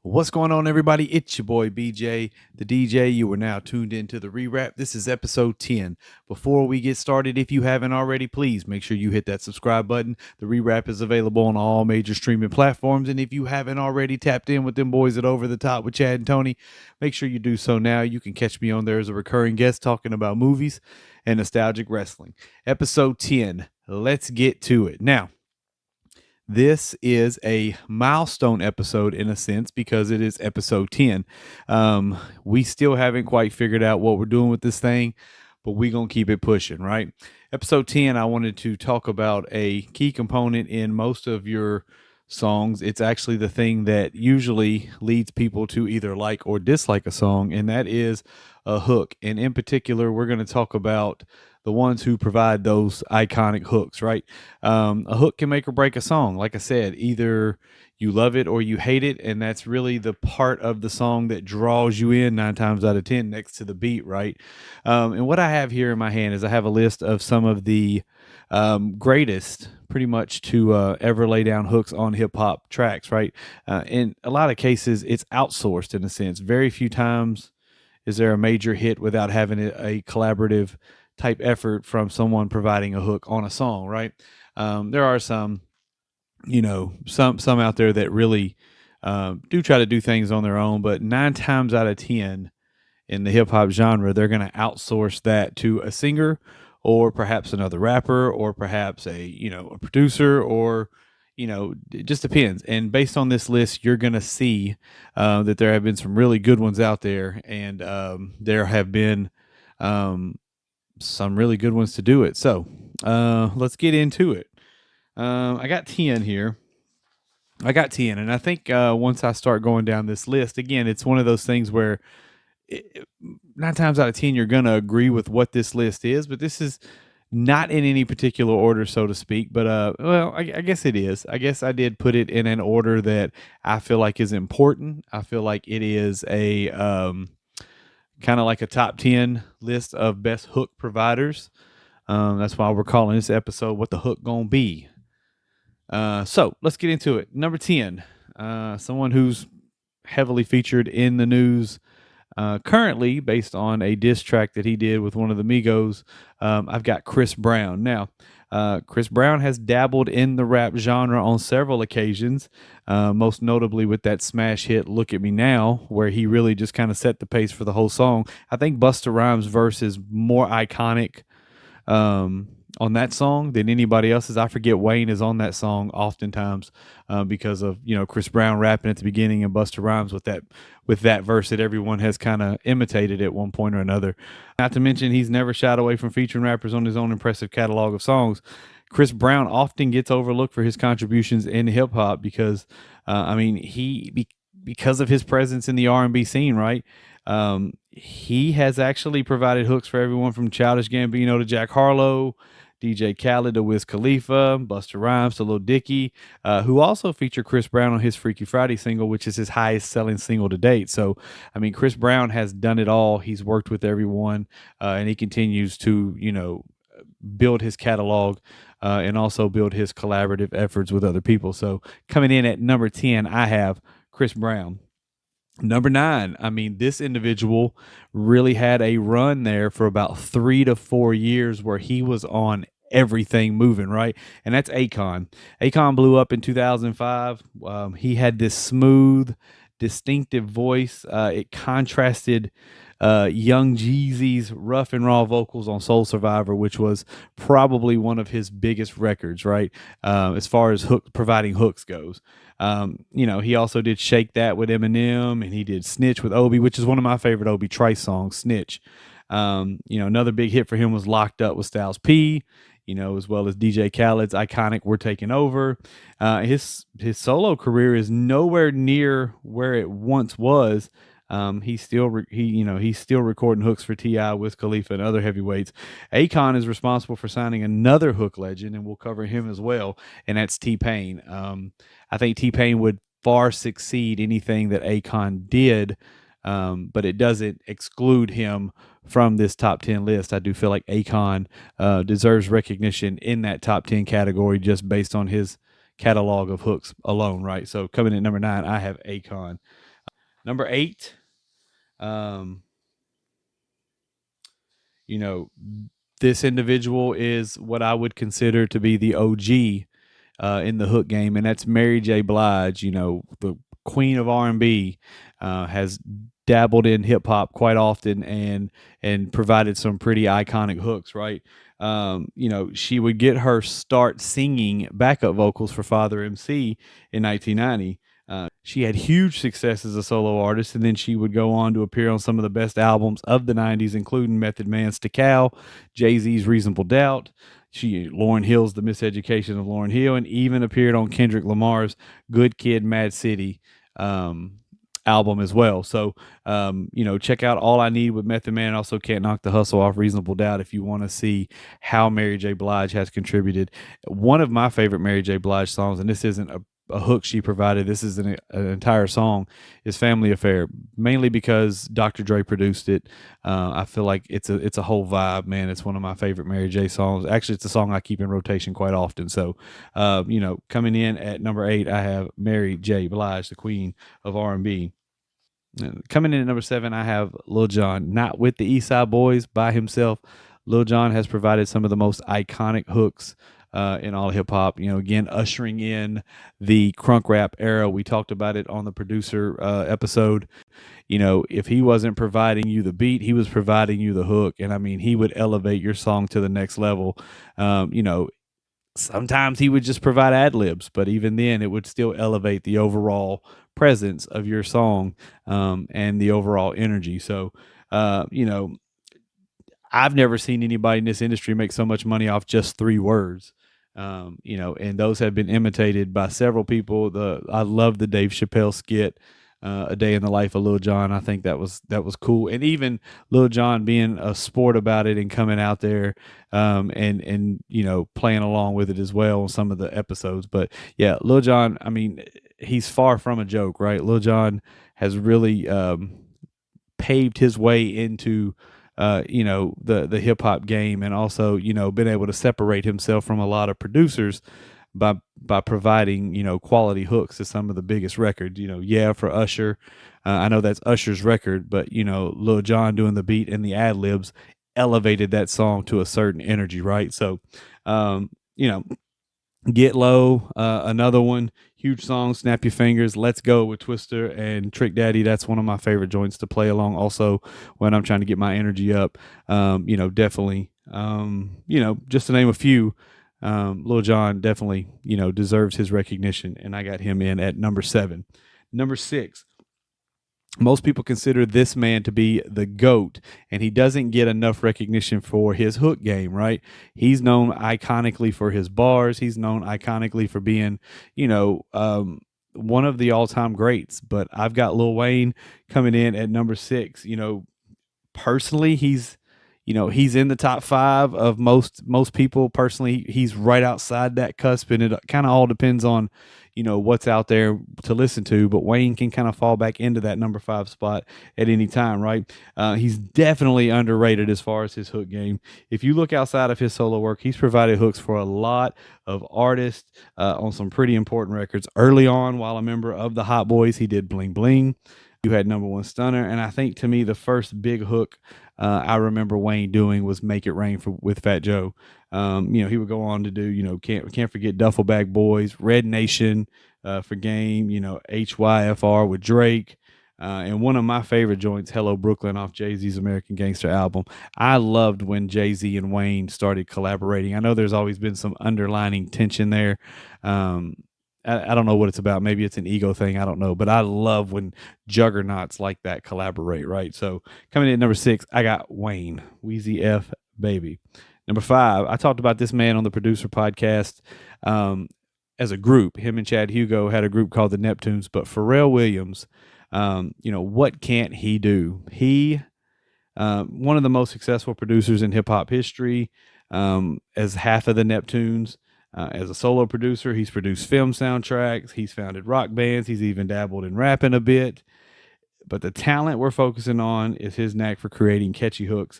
What's going on, everybody? It's your boy BJ, the DJ. You are now tuned into the rewrap. This is episode 10. Before we get started, if you haven't already, please make sure you hit that subscribe button. The rewrap is available on all major streaming platforms. And if you haven't already tapped in with them boys at Over the Top with Chad and Tony, make sure you do so now. You can catch me on there as a recurring guest talking about movies and nostalgic wrestling. Episode 10. Let's get to it. Now, this is a milestone episode in a sense because it is episode 10. We still haven't quite figured out what we're doing with this thing, but we're going to keep it pushing, right? Episode 10, I wanted to talk about a key component in most of your songs. It's actually the thing that usually leads people to either like or dislike a song, and that is a hook. And in particular, we're going to talk about the ones who provide those iconic hooks, right? A hook can make or break a song. Like I said, either you love it or you hate it, and that's really the part of the song that draws you in 9 times out of 10 next to the beat, right? And what I have here in my hand is I have a list of some of the greatest pretty much to ever lay down hooks on hip hop tracks, right? In a lot of cases, it's outsourced in a sense. Very few times is there a major hit without having a collaborative type effort from someone providing a hook on a song, right? There are some, some out there that really do try to do things on their own, but 9 times out of 10 in the hip hop genre, they're going to outsource that to a singer or perhaps another rapper or perhaps a producer or, it just depends. And based on this list, you're going to see that there have been some really good ones out there, and there have been some really good ones to do it. So let's get into it. I got 10 here. And I think once I start going down this list, again, it's one of those things where 9 times out of 10, you're going to agree with what this list is, but this is not in any particular order, so to speak. But, I guess it is. I guess I did put it in an order that I feel like is important. I feel like it is a kind of like a top 10 list of best hook providers. That's why we're calling this episode What the Hook Gonna Be. So let's get into it. Number 10, someone who's heavily featured in the news currently based on a diss track that he did with one of the Migos. I've got Chris Brown. Now, Chris Brown has dabbled in the rap genre on several occasions, most notably with that smash hit Look at Me Now, where he really just kind of set the pace for the whole song. I think Busta Rhymes' verse is more iconic on that song than anybody else's. I forget Wayne is on that song oftentimes because of Chris Brown rapping at the beginning and Busta Rhymes with that verse that everyone has kind of imitated at one point or another. Not to mention he's never shied away from featuring rappers on his own impressive catalog of songs. Chris Brown often gets overlooked for his contributions in hip hop because because of his presence in the R&B scene, right? He has actually provided hooks for everyone from Childish Gambino to Jack Harlow, DJ Khaled to Wiz Khalifa, Busta Rhymes to Lil Dicky, who also featured Chris Brown on his Freaky Friday single, which is his highest selling single to date. So, Chris Brown has done it all. He's worked with everyone, and he continues to, build his catalog and also build his collaborative efforts with other people. So, coming in at number 10, I have Chris Brown. Number 9, this individual really had a run there for about 3 to 4 years where he was on everything moving, right? And that's Akon. Akon blew up in 2005. He had this smooth, distinctive voice. It contrasted Young Jeezy's rough and raw vocals on Soul Survivor, which was probably one of his biggest records, right? As far as providing hooks goes. He also did Shake That with Eminem, and he did Snitch with Obi, which is one of my favorite Obi Trice songs, Snitch. Another big hit for him was Locked Up with Styles P, as well as DJ Khaled's iconic We're Taking Over. His solo career is nowhere near where it once was. He's still recording hooks for T.I., Wiz Khalifa, and other heavyweights. Akon is responsible for signing another hook legend, and we'll cover him as well, and that's T-Pain. I think T-Pain would far succeed anything that Akon did, but it doesn't exclude him from this top 10 list. I do feel like Akon deserves recognition in that top 10 category just based on his catalog of hooks alone, right? So coming in number 9, I have Akon. Number 8, um, you know, this individual is what I would consider to be the OG in the hook game, and that's Mary J. Blige. The queen of R&B, has dabbled in hip hop quite often and provided some pretty iconic hooks. Right, she would get her start singing backup vocals for Father MC in 1990. She had huge success as a solo artist, and then she would go on to appear on some of the best albums of the 90s, including Method Man's Tikal, Jay-Z's Reasonable Doubt, Lauryn Hill's The Miseducation of Lauryn Hill, and even appeared on Kendrick Lamar's Good Kid, Mad City album as well. So, check out All I Need with Method Man. Also, Can't Knock the Hustle off Reasonable Doubt if you want to see how Mary J. Blige has contributed. One of my favorite Mary J. Blige songs, and this isn't a hook she provided, this is an entire song, is Family Affair, mainly because Dr. Dre produced it. I feel like it's a whole vibe, man. It's one of my favorite Mary J. songs. Actually, it's a song I keep in rotation quite often. So, coming in at number 8, I have Mary J. Blige, the queen of R&B. Coming in at number 7, I have Lil Jon. Not with the East Side Boys, by himself. Lil Jon has provided some of the most iconic hooks in all hip hop. Again, ushering in the crunk rap era. We talked about it on the producer episode. If he wasn't providing you the beat, he was providing you the hook. And I mean, he would elevate your song to the next level. Sometimes he would just provide ad libs, but even then, it would still elevate the overall presence of your song and the overall energy. So, I've never seen anybody in this industry make so much money off just 3 words. And those have been imitated by several people. I love the Dave Chappelle skit, "A Day in the Life of Lil Jon." I think that was cool, and even Lil Jon being a sport about it and coming out there, and playing along with it as well on some of the episodes. But yeah, Lil Jon, I mean, he's far from a joke, right? Lil Jon has really paved his way into the hip hop game, and also been able to separate himself from a lot of producers by providing quality hooks to some of the biggest records. Yeah, for Usher, I know that's Usher's record, but Lil Jon doing the beat and the ad libs elevated that song to a certain energy, right? So, you know, Get Low, another one, huge song. Snap Your Fingers, Let's Go with Twister and Trick Daddy. That's one of my favorite joints to play along. Also, when I'm trying to get my energy up, definitely, just to name a few, Lil Jon definitely, deserves his recognition, and I got him in at number 7. Number 6, most people consider this man to be the GOAT, and he doesn't get enough recognition for his hook game, right? He's known iconically for his bars. He's known iconically for being, one of the all-time greats. But I've got Lil Wayne coming in at number 6. Personally, he's in the top 5 of most people. Personally, he's right outside that cusp, and it kind of all depends on what's out there to listen to. But Wayne can kind of fall back into that number 5 spot at any time, right? He's definitely underrated as far as his hook game. If you look outside of his solo work, he's provided hooks for a lot of artists on some pretty important records. Early on, while a member of the Hot Boys, he did Bling Bling. You had Number One Stunner, and I think to me the first big hook I remember Wayne doing was "Make It Rain" with Fat Joe. He would go on to do can't forget Duffel Bag Boys, Red Nation for Game, HYFR with Drake, and one of my favorite joints, Hello Brooklyn off Jay-Z's American Gangster album. I loved when Jay-Z and Wayne started collaborating. I know there's always been some underlining tension there. I don't know what it's about. Maybe it's an ego thing. I don't know. But I love when juggernauts like that collaborate, right? So coming in at number 6, I got Wayne, Wheezy F Baby. Number 5, I talked about this man on the producer podcast as a group. Him and Chad Hugo had a group called the Neptunes. But Pharrell Williams, what can't he do? He, one of the most successful producers in hip hop history, as half of the Neptunes. As a solo producer, he's produced film soundtracks, he's founded rock bands, he's even dabbled in rapping a bit. But the talent we're focusing on is his knack for creating catchy hooks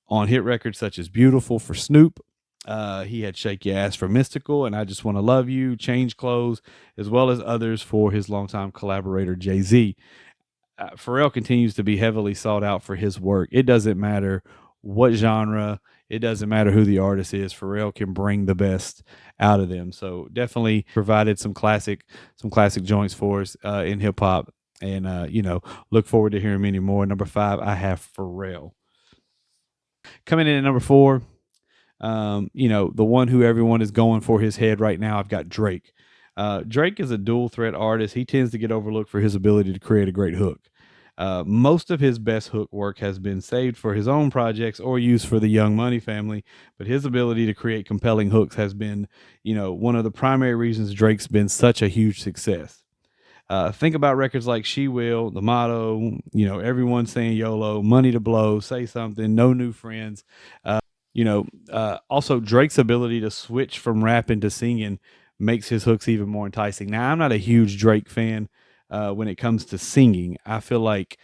on hit records such as Beautiful for Snoop, He had Shake Your Ass for Mystical and I Just Want to Love You, Change Clothes, as well as others for his longtime collaborator, Jay Z. Pharrell continues to be heavily sought out for his work. It doesn't matter what genre, it doesn't matter who the artist is. Pharrell can bring the best out of them. So definitely provided some classic joints for us in hip hop. And look forward to hearing many more. Number 5, I have Pharrell. Coming in at number 4, the one who everyone is going for his head right now, I've got Drake. Drake is a dual threat artist. He tends to get overlooked for his ability to create a great hook. Most of his best hook work has been saved for his own projects or used for the Young Money family, but his ability to create compelling hooks has been, one of the primary reasons Drake's been such a huge success. Think about records like She Will, The Motto, Everyone Saying YOLO, Money to Blow, Say Something, No New Friends. Also Drake's ability to switch from rapping to singing makes his hooks even more enticing. Now, I'm not a huge Drake fan when it comes to singing. I feel like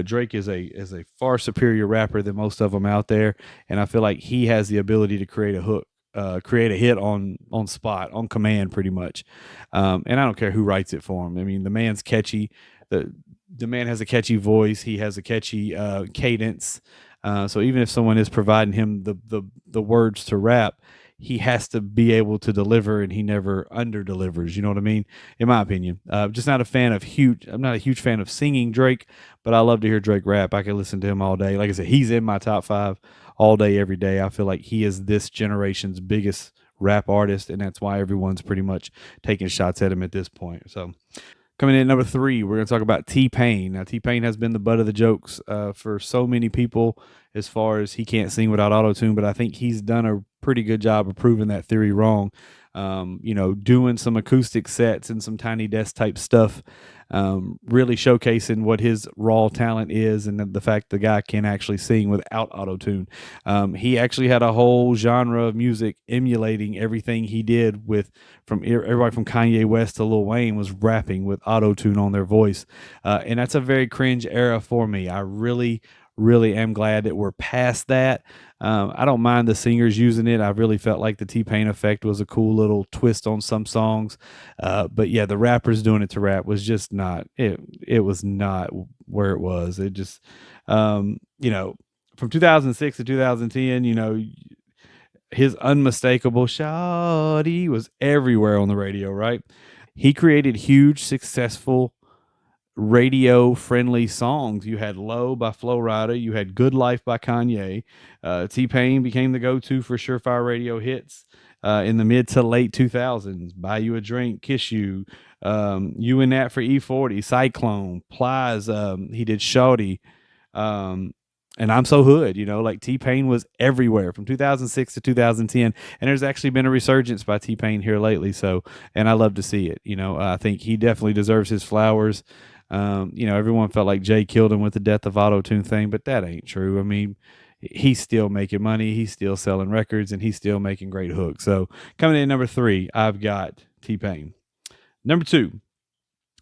Drake is a far superior rapper than most of them out there, and I feel like he has the ability to create a hook, create a hit on spot, on command, pretty much. And I don't care who writes it for him. I mean, the man's catchy. The man has a catchy voice. He has a catchy cadence. So even if someone is providing him the words to rap, he has to be able to deliver, and he never under delivers. You know what I mean? In my opinion, just not a fan of huge. I'm not a huge fan of singing Drake, but I love to hear Drake rap. I can listen to him all day. Like I said, he's in my top 5 all day, every day. I feel like he is this generation's biggest rap artist, and that's why everyone's pretty much taking shots at him at this point. So coming in at number 3, we're going to talk about T-Pain. Now, T-Pain has been the butt of the jokes for so many people as far as he can't sing without auto-tune, but I think he's done a pretty good job of proving that theory wrong. Doing some acoustic sets and some Tiny Desk type stuff, really showcasing what his raw talent is, and the fact the guy can actually sing without auto-tune. He actually had a whole genre of music emulating everything he did with from everybody from Kanye West to Lil Wayne was rapping with auto tune on their voice, and that's a very cringe era for me. I really, really am glad that we're past that. I don't mind the singers using it. I really felt like the T-Pain effect was a cool little twist on some songs, but yeah, the rappers doing it to rap was just not it. It was not where it was. It just, from 2006 to 2010, his unmistakable "Shawty" was everywhere on the radio, right? He created huge, successful radio friendly songs. You had Low by Flo Rida, you had Good Life by Kanye. T Pain became the go to for surefire radio hits in the mid to late 2000s. Buy You a Drink, Kiss You, You and That for E40, Cyclone, Plies. He did Shawty. Um, and I'm So Hood, like T-Pain was everywhere from 2006 to 2010. And there's actually been a resurgence by T-Pain here lately. So, and I love to see it. I think he definitely deserves his flowers. Everyone felt like Jay killed him with the death of auto tune thing, but that ain't true. I mean, he's still making money, he's still selling records, and he's still making great hooks. So, coming in at number 3, I've got T-Pain. Number 2,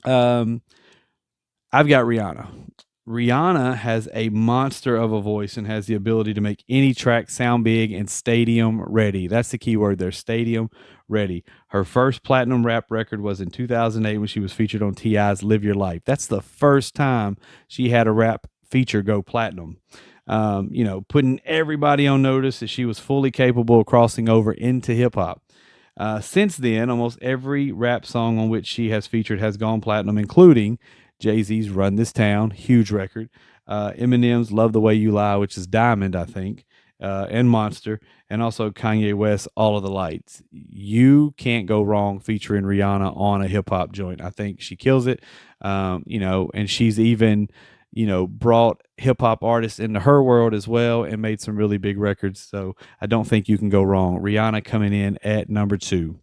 I've got Rihanna. Rihanna has a monster of a voice and has the ability to make any track sound big and stadium ready. That's the key word there, stadium ready. Her first platinum rap record was in 2008 when she was featured on T.I.'s Live Your Life. That's the first time she had a rap feature go platinum. Putting everybody on notice that she was fully capable of crossing over into hip hop. Since then, almost every rap song on which she has featured has gone platinum, including Jay-Z's Run This Town, huge record. Eminem's Love the Way You Lie, which is Diamond, I think, and Monster, and also Kanye West's All of the Lights. You can't go wrong featuring Rihanna on a hip hop joint. I think she kills it. And she's even, brought hip hop artists into her world as well and made some really big records. So I don't think you can go wrong. Rihanna coming in at number 2.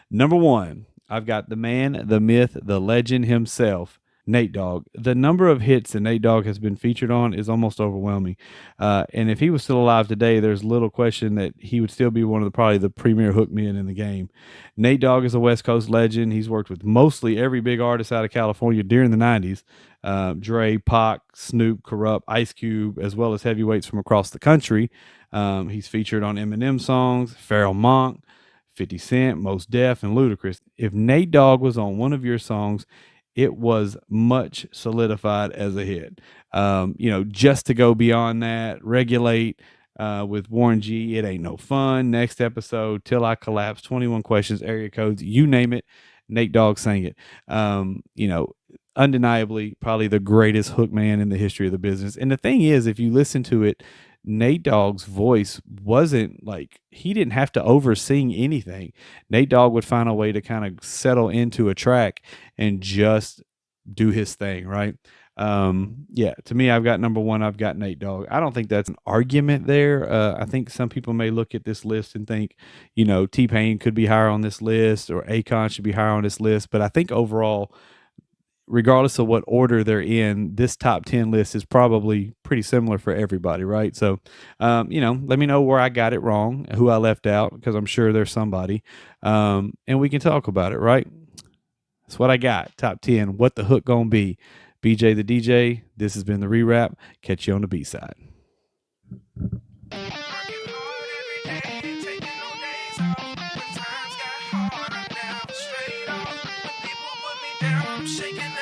Number 1, I've got the man, the myth, the legend himself, Nate Dogg. The number of hits that Nate Dogg has been featured on is almost overwhelming. And if he was still alive today, there's little question that he would still be one of probably the premier hook men in the game. Nate Dogg is a West Coast legend. He's worked with mostly every big artist out of California during the 90s. Dre, Pac, Snoop, Corrupt, Ice Cube, as well as heavyweights from across the country. He's featured on Eminem songs, Pharoah Monk, 50 Cent, Most Def, and Ludacris. If Nate Dogg was on one of your songs, it was much solidified as a hit. Just to go beyond that, Regulate with Warren G, It Ain't No Fun, Next Episode, Till I Collapse, 21 Questions, Area Codes, you name it, Nate Dogg sang it. Undeniably, probably the greatest hook man in the history of the business. And the thing is, if you listen to it, Nate Dogg's voice wasn't like, he didn't have to oversing anything. Nate Dogg would find a way to kind of settle into a track and just do his thing, right? To me, I've got number one, I've got Nate Dogg. I don't think that's an argument there. I think some people may look at this list and think, T-Pain could be higher on this list or Akon should be higher on this list. But I think overall, regardless of what order they're in, this top 10 list is probably pretty similar for everybody, right? So, let me know where I got it wrong, who I left out, because I'm sure there's somebody, and we can talk about it, right? That's what I got. Top 10. What the hook gonna be? BJ the DJ. This has been the rewrap. Catch you on the B side. Shaking